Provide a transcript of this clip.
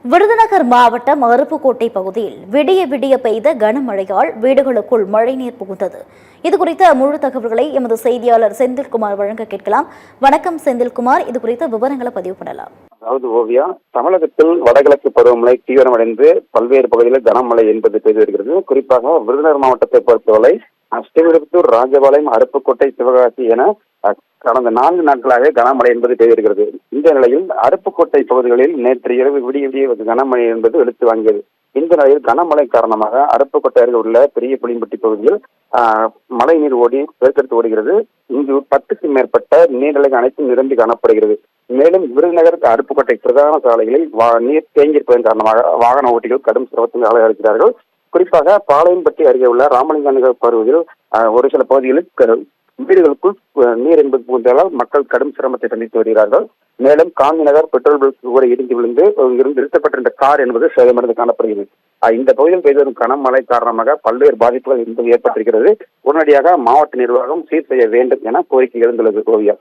விருதுநகர் மாவட்டம் அருப்புக்கோட்டை பகுதியில் விடிய விடிய பெய்த கனமழையால் வீடுகளுக்குள் மழைநீர் புகுந்தது. இதுகுறித்த முழு தகவல்களை எமது செய்தியாளர் செந்தில்குமார் வழங்க கேட்கலாம். வணக்கம் செந்தில்குமார், இது குறித்த விவரங்களை பதிவு பண்ணலாம். அதாவது ஓவியா, தமிழகத்தில் வடகிழக்கு பருவமழை தீவிரமடைந்து பல்வேறு பகுதிகளில் கனமழை என்பது பெய்து வருகிறது. குறிப்பாக விருதுநகர் மாவட்டத்தை பொறுத்தவரை ஸ்ரீவில்லிபுத்தூர், ராஜபாளையம், அருப்புக்கோட்டை, சிவகாசி என கடந்த 4 நாட்களாக கனமழை என்பது பெய்திருக்கிறது. இந்த நிலையில் அருப்புக்கோட்டை பகுதிகளில் நேற்று இரவு விடிய விடிய கனமழை என்பது வெளுத்து வாங்கியது. இந்த நிலையில் கனமழை காரணமாக அருப்புக்கோட்டை அருகில் உள்ள பெரிய புளியம்பட்டி பகுதியில் மழை நீர் பெருக்கெடுத்து ஓடுகிறது. இங்கு 10க்கும் மேற்பட்ட நீர்நிலைகள் அனைத்தும் நிரம்பி காணப்படுகிறது. மேலும் விருதுநகர் அருப்புக்கோட்டை பிரதான சாலைகளில் நீர் தேங்கியிருப்பதன் காரணமாக வாகன ஓட்டிகள் கடும் சிரமத்தில் அலைகிறார்கள். குறிப்பாக பாளையம்பட்டி அருகே உள்ள ராமலிங்க நகர் பகுதியில் ஒரு சில பகுதிகளில் வீடுகளுக்குள் நீர் என்பது புகுந்ததால் மக்கள் கடும் சிரமத்தை சந்தித்து வருகிறார்கள். மேலும் காந்தி நகர் பெட்ரோல் பங்க் கூட இடிந்து விழுந்து இங்கிருந்து நிறுத்தப்பட்டிருந்த கார் என்பது சேதமடைந்து காணப்படுகிறது. இந்த பகுதியில் பெய்து வரும் கனமழை காரணமாக பல்வேறு பாதிப்புகள் என்பது ஏற்பட்டிருக்கிறது. உடனடியாக மாவட்ட நிர்வாகம் சீர் செய்ய வேண்டும் என கோரிக்கை எழுந்துள்ளது. கோவியா.